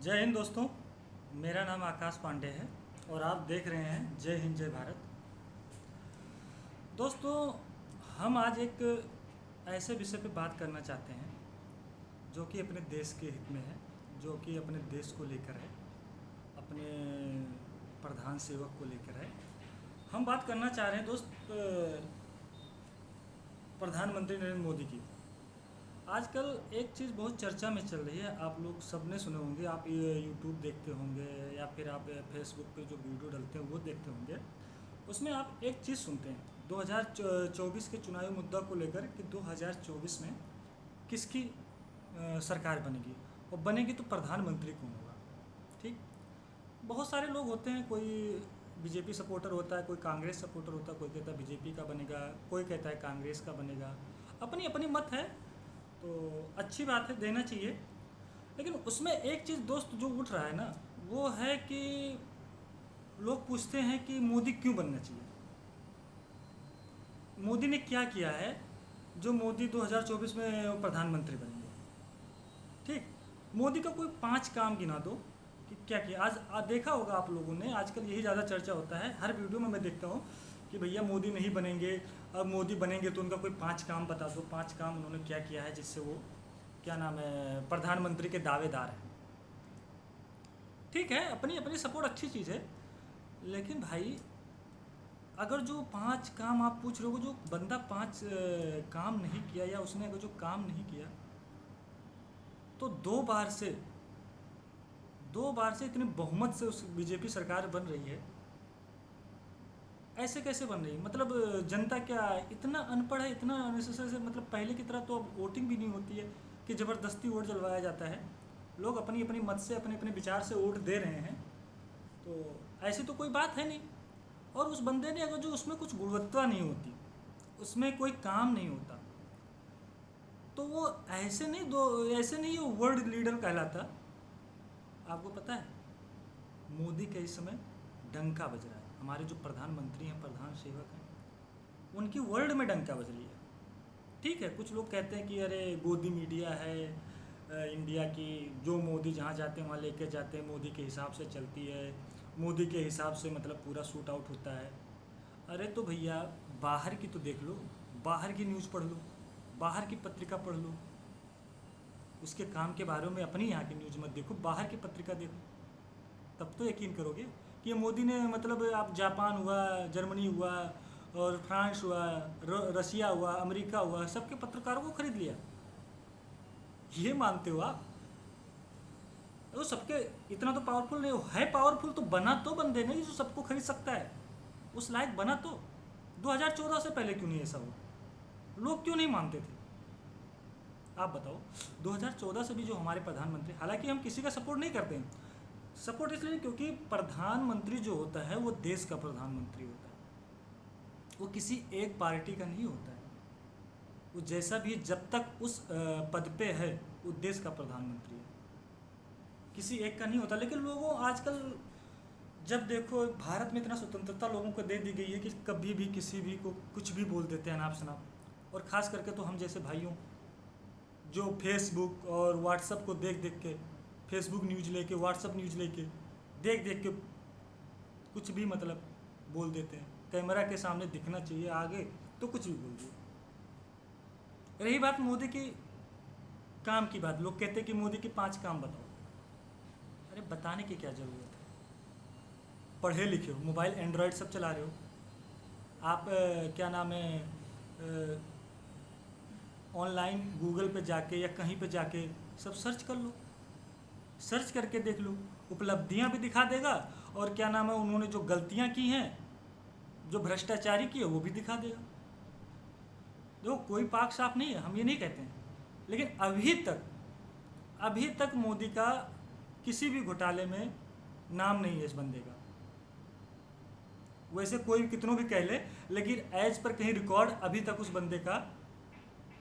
जय हिंद दोस्तों। मेरा नाम आकाश पांडे है और आप देख रहे हैं जय हिंद जय भारत। दोस्तों, हम आज एक ऐसे विषय पे बात करना चाहते हैं जो कि अपने देश के हित में है, जो कि अपने देश को लेकर है, अपने प्रधान सेवक को लेकर है। हम बात करना चाह रहे हैं प्रधानमंत्री नरेंद्र मोदी की। आजकल एक चीज़ बहुत चर्चा में चल रही है, आप लोग सब ने सुने होंगे, आप ये यूट्यूब देखते होंगे या फिर आप फेसबुक पे जो वीडियो डालते हैं वो देखते होंगे। उसमें आप एक चीज़ सुनते हैं 2024 के चुनावी मुद्दा को लेकर कि 2024 में किसकी सरकार बनेगी और बनेगी तो प्रधानमंत्री कौन होगा। ठीक, बहुत सारे लोग होते हैं, कोई बीजेपी सपोर्टर होता है, कोई कांग्रेस सपोर्टर होता है, कोई कहता है बीजेपी का बनेगा, कोई कहता है कांग्रेस का बनेगा। अपनी अपनी मत है, तो अच्छी बात है, देना चाहिए। लेकिन उसमें एक चीज़ दोस्त जो उठ रहा है ना, वो है कि लोग पूछते हैं कि मोदी क्यों बनना चाहिए, मोदी ने क्या किया है जो मोदी 2024 में प्रधानमंत्री बनेंगे। ठीक, मोदी का कोई 5 काम गिना दो कि क्या किया। आज देखा होगा आप लोगों ने, आजकल यही ज़्यादा चर्चा होता है, हर वीडियो में मैं देखता हूँ कि भैया मोदी नहीं बनेंगे, अब मोदी बनेंगे तो उनका कोई 5 काम बता दो, 5 काम उन्होंने क्या किया है जिससे वो क्या नाम है प्रधानमंत्री के दावेदार हैं। ठीक है, अपनी अपनी सपोर्ट अच्छी चीज़ है, लेकिन भाई अगर जो 5 काम आप पूछ रहे हो, जो बंदा 5 काम नहीं किया या उसने अगर जो काम नहीं किया तो दो बार से इतने बहुमत से उस बीजेपी सरकार बन रही है। ऐसे कैसे बन रही है? मतलब जनता क्या इतना अनपढ़ है, इतना अननेसेसरी से, मतलब पहले की तरह तो अब वोटिंग भी नहीं होती है कि ज़बरदस्ती वोट जलवाया जाता है। लोग अपनी अपनी मत से, अपने अपने विचार से वोट दे रहे हैं, तो ऐसी तो कोई बात है नहीं। और उस बंदे ने अगर जो उसमें कुछ गुणवत्ता नहीं होती, उसमें कोई काम नहीं होता, तो वो ऐसे नहीं वो वर्ल्ड लीडर कहलाता। आपको पता है मोदी के इस समय डंका बज रहा है, हमारे जो प्रधानमंत्री हैं, प्रधान सेवक हैं, उनकी वर्ल्ड में डंका बज रही है। ठीक है, कुछ लोग कहते हैं कि अरे गोदी मीडिया है इंडिया की, जो मोदी जहाँ जाते हैं वहाँ लेके जाते हैं, मोदी के हिसाब से चलती है, मोदी के हिसाब से मतलब पूरा शूट आउट होता है। अरे तो भैया बाहर की तो देख लो, बाहर की न्यूज़ पढ़ लो, बाहर की पत्रिका पढ़ लो, उसके काम के बारे में अपनी यहाँ की न्यूज़ मत देखो, बाहर की पत्रिका देखो, तब तो यकीन करोगे कि ये मोदी ने, मतलब आप जापान हुआ, जर्मनी हुआ और फ्रांस हुआ, रसिया हुआ, अमेरिका हुआ, सबके पत्रकारों को खरीद लिया। ये मानते हो आप? वो सबके इतना तो पावरफुल नहीं है, पावरफुल तो बना तो बंदे नहीं जो सबको खरीद सकता है, उस लायक बना तो। 2014 से पहले क्यों नहीं ऐसा हुआ? लोग क्यों नहीं मानते थे? आप बताओ। 2014 से भी जो हमारे प्रधानमंत्री, हालांकि हम किसी का सपोर्ट नहीं करते हैं, सपोर्ट इसलिए क्योंकि प्रधानमंत्री जो होता है वो देश का प्रधानमंत्री होता है, वो किसी एक पार्टी का नहीं होता है। वो जैसा भी, जब तक उस पद पे है वो देश का प्रधानमंत्री है, किसी एक का नहीं होता। लेकिन लोगों आजकल जब देखो भारत में इतना स्वतंत्रता लोगों को दे दी गई है कि कभी भी किसी भी को कुछ भी बोल देते हैं अनाप शनाप। और ख़ास करके तो हम जैसे भाइयों जो फेसबुक और व्हाट्सअप को देख देख के, फेसबुक न्यूज़ लेके, व्हाट्सअप न्यूज़ लेके, देख देख के कुछ भी मतलब बोल देते हैं। कैमरा के सामने दिखना चाहिए आगे तो कुछ भी बोल दिए। रही बात मोदी की काम की बात, लोग कहते हैं कि मोदी के 5 काम बताओ। अरे बताने की क्या ज़रूरत है? पढ़े लिखे हो, मोबाइल एंड्रॉयड सब चला रहे हो आप, क्या नाम है, ऑनलाइन गूगल पे जाके या कहीं पे जाके सब सर्च कर लो, सर्च करके देख लो, उपलब्धियां भी दिखा देगा और क्या नाम है उन्होंने जो गलतियां की हैं, जो भ्रष्टाचारी की है वो भी दिखा देगा। देखो कोई पाक साफ नहीं है, हम ये नहीं कहते हैं, लेकिन अभी तक मोदी का किसी भी घोटाले में नाम नहीं है इस बंदे का। वैसे कोई कितनों भी कह ले, लेकिन एज पर कहीं रिकॉर्ड अभी तक उस बंदे का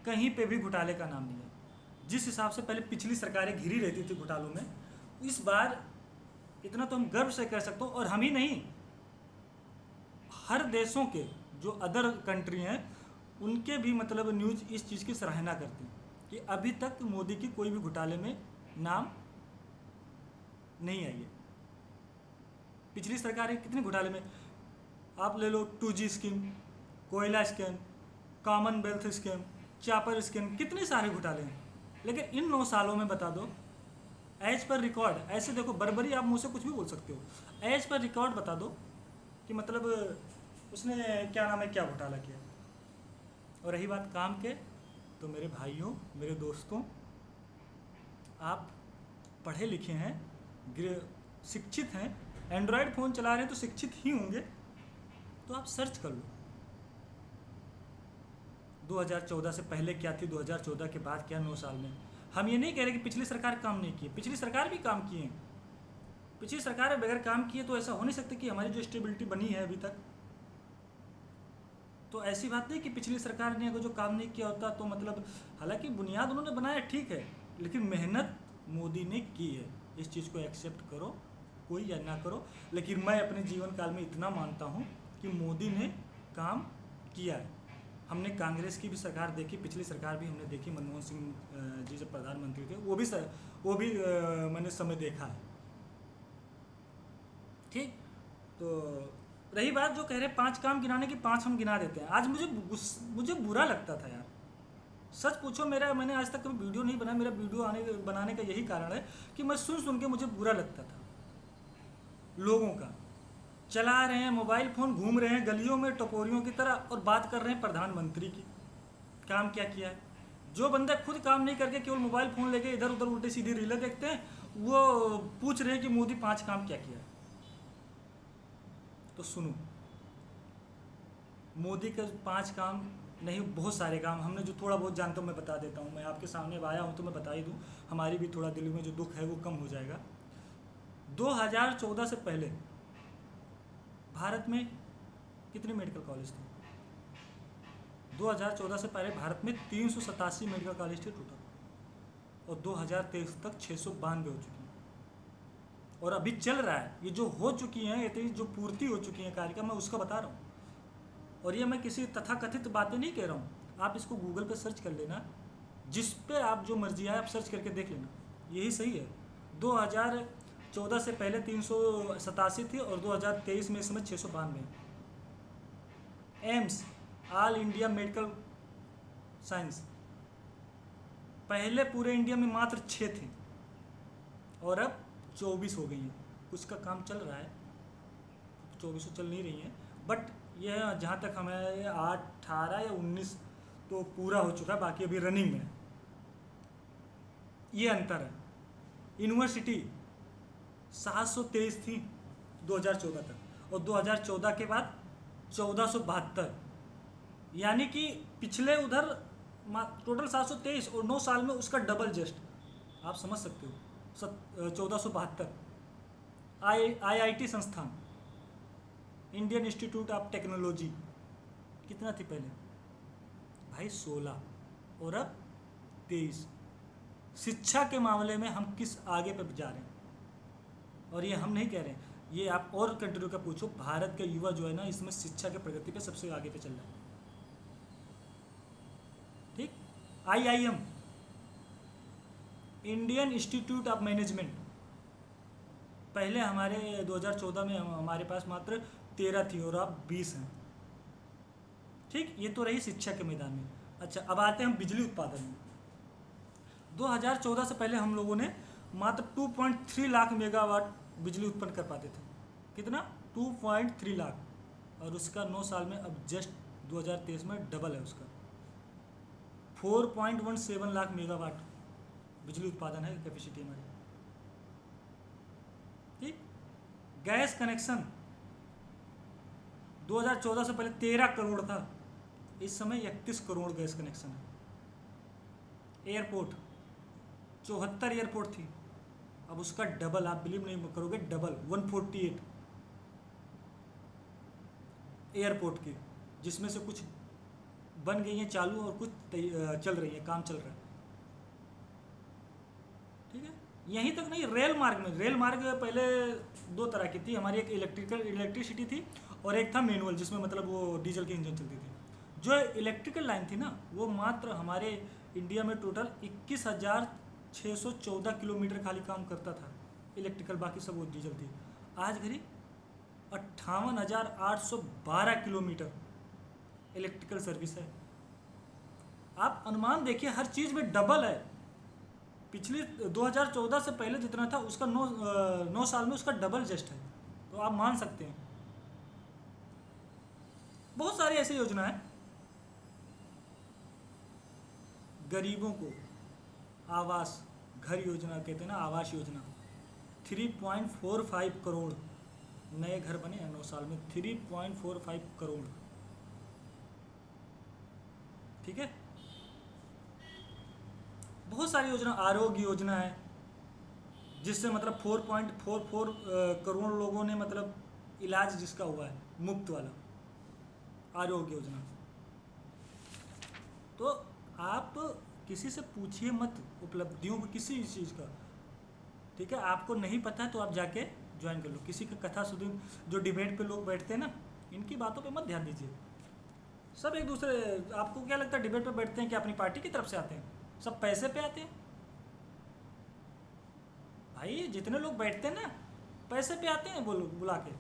कहीं पे भी घोटाले का नाम नहीं है। जिस हिसाब से पहले पिछली सरकारें घिरी रहती थी घोटालों में, इस बार इतना तो हम गर्व से कह सकते हो, और हम ही नहीं, हर देशों के जो अदर कंट्री हैं उनके भी मतलब न्यूज़ इस चीज़ की सराहना करती हैं कि अभी तक मोदी की कोई भी घोटाले में नाम नहीं आई है। पिछली सरकारें कितने घोटाले में, आप ले लो 2G स्कीम, कोयला scheme, Commonwealth scheme, chopper scheme, कितने सारे घोटाले हैं। लेकिन इन 9 सालों में बता दो, एज पर रिकॉर्ड, ऐसे देखो बरबरी आप मुझसे कुछ भी बोल सकते हो, एज पर रिकॉर्ड बता दो कि मतलब उसने क्या नाम है क्या घोटाला किया। और रही बात काम के, तो मेरे भाइयों, मेरे दोस्तों, आप पढ़े लिखे हैं, शिक्षित हैं, एंड्रॉयड फ़ोन चला रहे हैं तो शिक्षित ही होंगे, तो आप सर्च कर लो 2014 से पहले क्या थी, 2014 के बाद क्या, 9 साल में। हम ये नहीं कह रहे कि पिछली सरकार काम नहीं की, पिछली सरकार भी काम किए हैं। पिछली सरकार बगैर काम किए तो ऐसा हो नहीं सकता कि हमारी जो स्टेबिलिटी बनी है अभी तक, तो ऐसी बात नहीं कि पिछली सरकार ने अगर जो काम नहीं किया होता तो मतलब, हालांकि बुनियाद उन्होंने बनाया ठीक है, लेकिन मेहनत मोदी ने की है, इस चीज़ को एक्सेप्ट करो, कोई या ना करो। लेकिन मैं अपने जीवन काल में इतना मानता हूँ कि मोदी ने काम किया है। हमने कांग्रेस की भी सरकार देखी, पिछली सरकार भी हमने देखी, मनमोहन सिंह जी जब प्रधानमंत्री थे वो भी मैंने समय देखा है। ठीक, तो रही बात जो कह रहे 5 काम गिनाने की, 5 हम गिना देते हैं। आज मुझे बुरा लगता था यार, सच पूछो, मैंने आज तक कभी वीडियो नहीं बनाया, मेरा वीडियो बनाने का यही कारण है कि मैं सुन के मुझे बुरा लगता था। लोगों का चला रहे हैं मोबाइल फ़ोन, घूम रहे हैं गलियों में टपोरियों की तरह, और बात कर रहे हैं प्रधानमंत्री की, काम क्या किया है। जो बंदा खुद काम नहीं करके केवल मोबाइल फ़ोन लेके इधर उधर उल्टी सीधी रीलें देखते हैं, वो पूछ रहे हैं कि मोदी 5 काम क्या किया है। तो सुनो, मोदी के 5 काम नहीं, बहुत सारे काम हमने जो थोड़ा बहुत जानता हूँ मैं बता देता हूँ। मैं आपके सामने आया हूँ तो मैं बता ही दूँ, हमारी भी थोड़ा दिल में जो दुख है वो कम हो जाएगा। 2014 से पहले भारत में कितने मेडिकल कॉलेज थे? 2014 से पहले भारत में 387 मेडिकल कॉलेज थे टोटल, और 2023 तक 692 हो चुकी हैं। और अभी चल रहा है, ये जो हो चुकी हैं, ये जो पूर्ति हो चुकी है कार्यक्रम, मैं उसका बता रहा हूँ। और ये मैं किसी तथाकथित बातें नहीं कह रहा हूँ, आप इसको गूगल पे सर्च कर लेना, जिस पे आप जो मर्जी आए आप सर्च करके देख लेना, यही सही है। 2014 से पहले 387 थी और 2023 में इस समय 692। AIIMS, all India medical science, पहले पूरे इंडिया में मात्र 6 थी और अब 24 हो गई हैं। कुछ का काम चल रहा है, 24 चल नहीं रही हैं, बट यह जहाँ तक हमें 18 या 19 तो पूरा हो चुका है, बाकी अभी रनिंग में है। ये अंतर है। यूनिवर्सिटी 723 थी 2014 तक, और 2014 के बाद 1472, यानी कि पिछले उधर टोटल 723 और 9 साल में उसका डबल जस्ट, आप समझ सकते हो। 1472 IIT संस्थान, इंडियन इंस्टीट्यूट ऑफ टेक्नोलॉजी, कितना थी पहले भाई? 16, और अब 23। शिक्षा के मामले में हम किस आगे पे जा रहे हैं, और ये हम नहीं कह रहे हैं, ये आप और कंट्रियों का पूछो, भारत का युवा जो है ना, इसमें शिक्षा के प्रगति पे सबसे आगे पे चल रहा है। ठीक, IIM, Indian institute of management, पहले हमारे 2014 में हमारे पास मात्र 13 थी और अब 20 हैं। ठीक, ये तो रही शिक्षा के मैदान में। अच्छा, अब आते हैं हम बिजली उत्पादन में। 2014 से पहले हम लोगों ने मात्र 2.3 लाख मेगावाट बिजली उत्पन्न कर पाते थे। कितना? 2.3 लाख, और उसका 9 साल में अब जस्ट 2023 में डबल है उसका, 4.17 लाख मेगावाट बिजली उत्पादन है कैपेसिटी हमारी। ठीक, गैस कनेक्शन 2014 से पहले 13 करोड़ था, इस समय 31 करोड़ गैस कनेक्शन है। एयरपोर्ट 74 एयरपोर्ट थी, अब उसका डबल, आप बिलीव नहीं करोगे, डबल 148 एयरपोर्ट की, जिसमें से कुछ बन गई हैं चालू और कुछ चल रही है, काम चल रहा है। ठीक है, यहीं तक नहीं, रेल मार्ग पहले 2 तरह की थी हमारी, एक इलेक्ट्रिसिटी थी और एक था मैनुअल, जिसमें मतलब वो डीजल की इंजन चलती थी। जो इलेक्ट्रिकल लाइन थी ना, वो मात्र हमारे इंडिया में टोटल 21,614 किलोमीटर खाली काम करता था, इलेक्ट्रिकल, बाकी सब वो डीजल थी। आज घड़ी 58,812 किलोमीटर इलेक्ट्रिकल सर्विस है। आप अनुमान देखिए, हर चीज़ में डबल है। पिछले 2014 से पहले जितना था उसका 9 साल में उसका डबल जस्ट है। तो आप मान सकते हैं। बहुत सारी ऐसी योजना है। गरीबों को आवास, घर योजना कहते हैं ना, आवास योजना, 3.45 करोड़ नए घर बने हैं 9 साल में। 3.45 करोड़, ठीक है। बहुत सारी योजना, आरोग्य योजना है जिससे मतलब 4.44 करोड़ लोगों ने मतलब इलाज जिसका हुआ है, मुफ्त वाला आरोग्य योजना। तो आप किसी से पूछिए मत उपलब्धियों को, किसी भी चीज़ का, ठीक है। आपको नहीं पता है तो आप जाके ज्वाइन कर लो। किसी का कथा सुधी, जो डिबेट पे लोग बैठते हैं ना, इनकी बातों पे मत ध्यान दीजिए। सब एक दूसरे, आपको क्या लगता है डिबेट पे बैठते हैं कि अपनी पार्टी की तरफ से आते हैं? सब पैसे पे आते हैं भाई। जितने लोग बैठते हैं ना, पैसे पे आते हैं बुला के,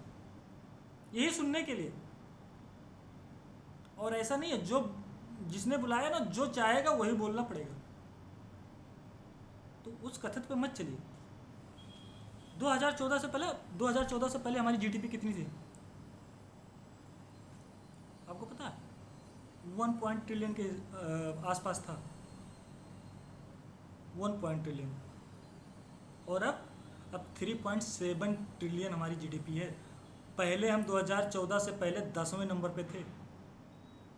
यही सुनने के लिए। और ऐसा नहीं है, जो जिसने बुलाया ना, जो चाहेगा वही बोलना पड़ेगा। तो उस कथन पे मत चलिए। 2014 से पहले हमारी जीडीपी कितनी थी आपको पता है? 1 ट्रिलियन के आसपास था, 1 ट्रिलियन। और अब 3.7 ट्रिलियन हमारी जीडीपी है। पहले हम 2014 से पहले 10वें नंबर पे थे,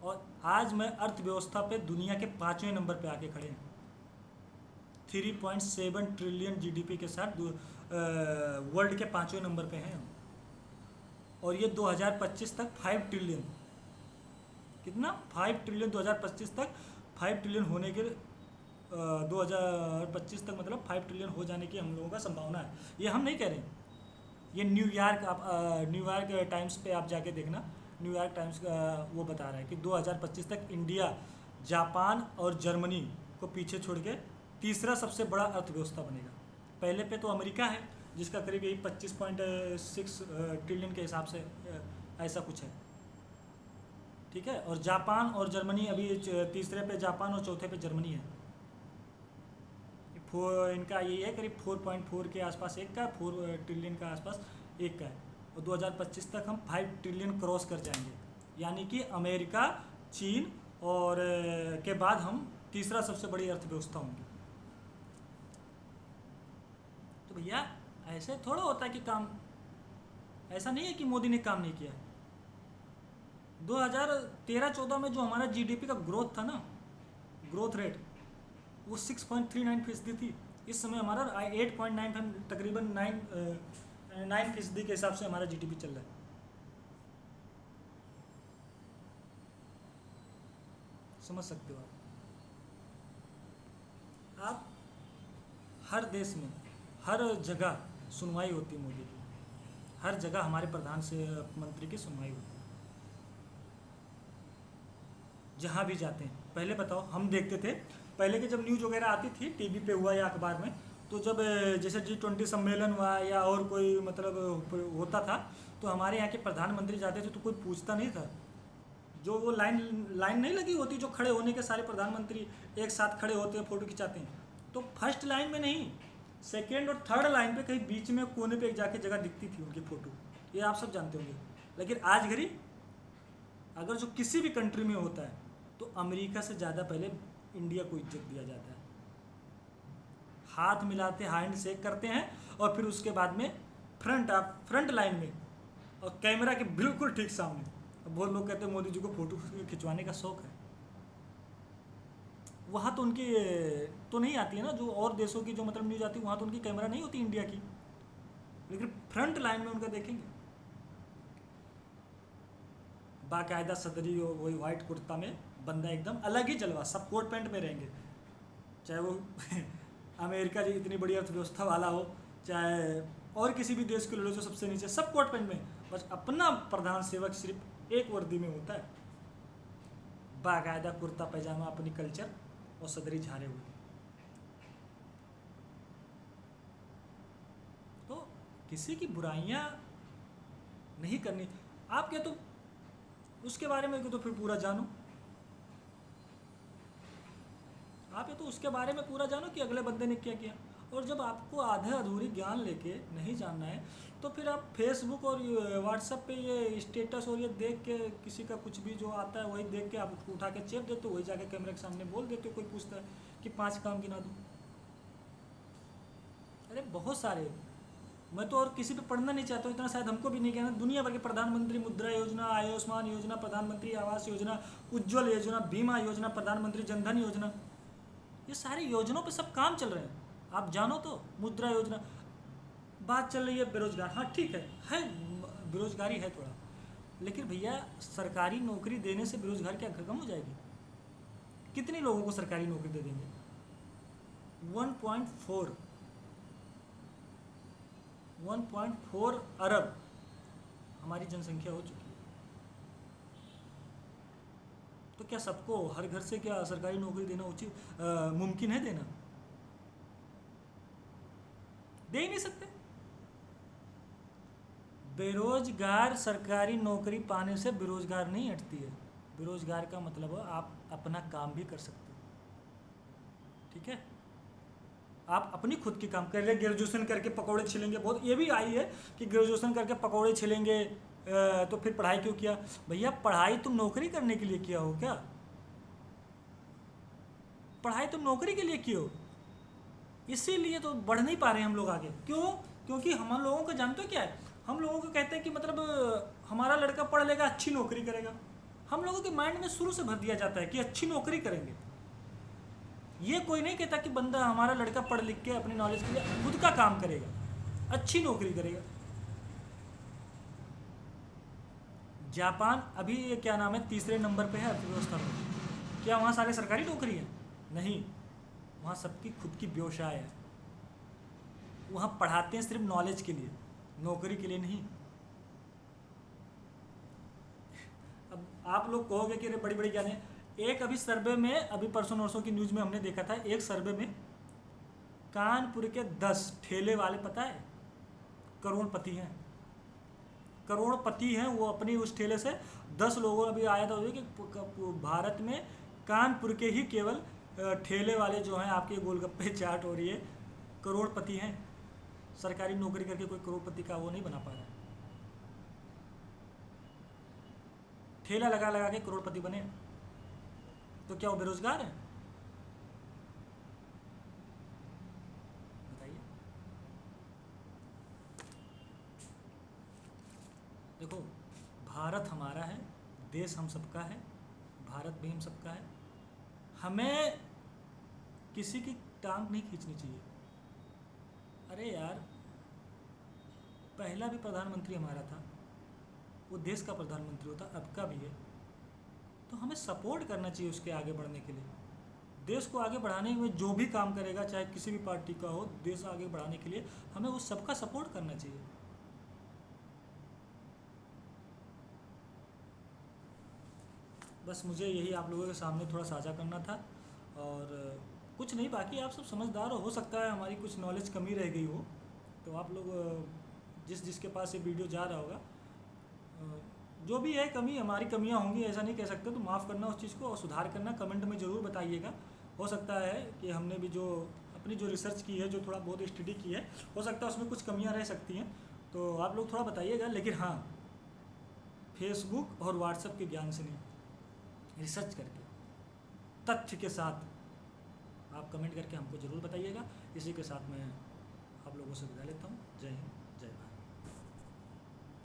और आज मैं अर्थव्यवस्था पे दुनिया के 5वें नंबर पे आके खड़े हैं। 3.7 ट्रिलियन जीडीपी के साथ वर्ल्ड के 5वें नंबर पे हैं। और ये 2025 तक 5 ट्रिलियन, कितना 5 ट्रिलियन 2025 तक 5 ट्रिलियन होने के 2025 तक मतलब 5 ट्रिलियन हो जाने की हम लोगों का संभावना है। ये हम नहीं कह रहे हैं, ये न्यूयॉर्क टाइम्स पे आप जाके देखना। न्यूयॉर्क टाइम्स का वो बता रहा है कि 2025 तक इंडिया, जापान और जर्मनी को पीछे छोड़ के तीसरा सबसे बड़ा अर्थव्यवस्था बनेगा। पहले पे तो अमेरिका है जिसका करीब यही 25.6 ट्रिलियन के हिसाब से ऐसा कुछ है, ठीक है। और जापान और जर्मनी अभी तीसरे पे जापान और चौथे पे जर्मनी है। इनका यही है करीब 4.4 के आसपास एक का, 4 ट्रिलियन का आसपास एक का है। और 2025 तक हम 5 ट्रिलियन क्रॉस कर जाएंगे, यानी कि अमेरिका, चीन और के बाद हम तीसरा सबसे बड़ी अर्थव्यवस्था होंगे। तो भैया ऐसे थोड़ा होता है कि काम, ऐसा नहीं है कि मोदी ने काम नहीं किया। 2013-14 में जो हमारा जीडीपी का ग्रोथ था ना, ग्रोथ रेट, वो 6.39% थी। इस समय हमारा 8.95, तकरीबन 9% के हिसाब से हमारा जीडीपी चल रहा है। समझ सकते हो आप हर देश में, हर जगह सुनवाई होती है मोदी की, हर जगह हमारे प्रधान से मंत्री की सुनवाई होती है, जहाँ भी जाते हैं। पहले बताओ, हम देखते थे पहले के जब न्यूज़ वगैरह आती थी टीवी पे हुआ या अखबार में, तो जब जैसे G20 सम्मेलन हुआ या और कोई मतलब होता था, तो हमारे यहाँ के प्रधानमंत्री जाते थे तो कोई पूछता नहीं था। जो वो लाइन नहीं लगी होती, जो खड़े होने के सारे प्रधानमंत्री एक साथ खड़े होते हैं, फ़ोटो खिंचाते हैं, तो फर्स्ट लाइन में नहीं, सेकेंड और थर्ड लाइन पे कहीं बीच में कोने पे एक जाके जगह दिखती थी उनकी फ़ोटो। ये आप सब जानते होंगे। लेकिन आज घड़ी अगर जो किसी भी कंट्री में होता है तो अमेरिका से ज़्यादा पहले इंडिया को इज्जत दिया जाता है। हाथ मिलाते, हैंड शेक करते हैं, और फिर उसके बाद में फ्रंट लाइन में और कैमरा के बिल्कुल ठीक सामने। बहुत लोग कहते हैं मोदी जी को फ़ोटो खिंचवाने का शौक़ है। वहाँ तो उनकी तो नहीं आती है ना, जो और देशों की जो मतलब न्यूज़ आती है, वहाँ तो उनकी कैमरा नहीं होती इंडिया की, लेकिन फ्रंट लाइन में उनका देखेंगे बाकायदा सदरी, वही वाइट कुर्ता में बंदा, एकदम अलग ही जलवा। सब कोट पैंट में रहेंगे, चाहे वो अमेरिका जी इतनी बड़ी अर्थव्यवस्था वाला हो, चाहे और किसी भी देश के लोग जो सबसे नीचे, सब कोट पैंट में। बस अपना प्रधान सेवक सिर्फ एक वर्दी में होता है, बाकायदा कुर्ता पैजामा, अपनी कल्चर और सदरी झारे हुए। किसी की बुराइयां नहीं करनी। आप क्या तो उसके बारे में तो फिर पूरा जानो, आप ये तो उसके बारे में पूरा जानो कि अगले बंदे ने क्या किया। और जब आपको आधे अधूरी ज्ञान लेके नहीं जानना है तो फिर आप फेसबुक और व्हाट्सएप पे ये स्टेटस और ये देख के किसी का कुछ भी जो आता है वही देख के आप उसको उठा के चेप देते हो, वही जाके कैमरे के सामने बोल देते हो। कोई पूछता है कि 5 काम गिना दूँ, अरे बहुत सारे। मैं तो और किसी पे पढ़ना नहीं चाहता हूँ, इतना शायद हमको भी नहीं कहना। दुनिया भर के प्रधानमंत्री मुद्रा योजना, आयुष्मान योजना, प्रधानमंत्री आवास योजना, उज्ज्वल योजना, बीमा योजना, प्रधानमंत्री जनधन योजना, ये सारी योजनाओं पे सब काम चल रहे हैं। आप जानो तो मुद्रा योजना, बात चल रही है बेरोजगार, हाँ ठीक है बेरोजगारी है थोड़ा, लेकिन भैया सरकारी नौकरी देने से बेरोजगारी क्या खत्म हो जाएगी? कितने लोगों को सरकारी नौकरी दे देंगे? 1.4 अरब हमारी जनसंख्या हो चुकी है। तो क्या सबको हर घर से क्या सरकारी नौकरी देना उचित मुमकिन है? देना दे ही नहीं सकते। बेरोजगार सरकारी नौकरी पाने से बेरोजगार नहीं हटती है। बेरोजगार का मतलब है आप अपना काम भी कर सकते हो, ठीक है? आप अपनी खुद की काम कर रहे, ग्रेजुएशन करके पकौड़े छिलेंगे, बहुत ये भी आई है कि ग्रेजुएशन करके पकौड़े छिलेंगे तो फिर पढ़ाई क्यों किया? भैया पढ़ाई तुम नौकरी करने के लिए किया हो क्या? पढ़ाई तुम नौकरी के लिए किए हो, इसीलिए तो बढ़ नहीं पा रहे हैं हम लोग आगे। क्यों? क्योंकि हम लोगों को जानते हो क्या है, हम लोगों को कहते हैं कि मतलब हमारा लड़का पढ़ लेगा अच्छी नौकरी करेगा। हम लोगों के माइंड में शुरू से भर दिया जाता है कि अच्छी नौकरी करेंगे। ये कोई नहीं कहता कि बंदा हमारा लड़का पढ़ लिख के अपनी नॉलेज के लिए खुद का काम करेगा, अच्छी नौकरी करेगा। जापान अभी ये क्या नाम है, तीसरे नंबर पे है अर्थव्यवस्था में। क्या वहाँ सारे सरकारी नौकरी है? नहीं, वहाँ सबकी खुद की व्यवसाय है। वहाँ पढ़ाते हैं सिर्फ नॉलेज के लिए, नौकरी के लिए नहीं। अब आप लोग कहोगे कि अरे बड़ी बड़ी ज्ञान है। एक अभी सर्वे में, अभी परसों नरसों की न्यूज़ में हमने देखा था, एक सर्वे में कानपुर के 10 ठेले वाले पता है करोड़पति हैं। करोड़पति हैं वो, अपनी उस ठेले से 10 लोगों अभी आया था कि भारत में कानपुर के ही केवल ठेले वाले जो हैं, आपके गोलगप्पे चाट हो रही है, करोड़पति हैं। सरकारी नौकरी करके कोई करोड़पति का वो नहीं बना पा रहा है। ठेला लगा लगा के करोड़पति बने, तो क्या वो बेरोजगार है? बताइए। देखो, भारत हमारा है, देश हम सबका है, भारत भी हम सबका है। हमें किसी की टांग नहीं खींचनी चाहिए। अरे यार, पहला भी प्रधानमंत्री हमारा था, वो देश का प्रधानमंत्री होता, अब का भी है, तो हमें सपोर्ट करना चाहिए उसके आगे बढ़ने के लिए। देश को आगे बढ़ाने में जो भी काम करेगा, चाहे किसी भी पार्टी का हो, देश आगे बढ़ाने के लिए हमें उस सबका सपोर्ट करना चाहिए। बस मुझे यही आप लोगों के सामने थोड़ा साझा करना था, और कुछ नहीं, बाकी आप सब समझदार हो सकता है हमारी कुछ नॉलेज कमी रह गई हो, तो आप लोग जिसके पास ये वीडियो जा रहा होगा, जो भी है कमी, हमारी कमियां होंगी ऐसा नहीं कह सकते, तो माफ़ करना उस चीज़ को और सुधार करना। कमेंट में ज़रूर बताइएगा। हो सकता है कि हमने भी जो अपनी जो रिसर्च की है, जो थोड़ा बहुत स्टडी की है, हो सकता है उसमें कुछ कमियां रह सकती हैं, तो आप लोग थोड़ा बताइएगा। लेकिन हाँ, फेसबुक और व्हाट्सएप के ज्ञान से नहीं, रिसर्च करके तथ्य के साथ आप कमेंट करके हमको ज़रूर बताइएगा। इसी के साथ मैं आप लोगों से विदा लेता हूँ। जय हिंद।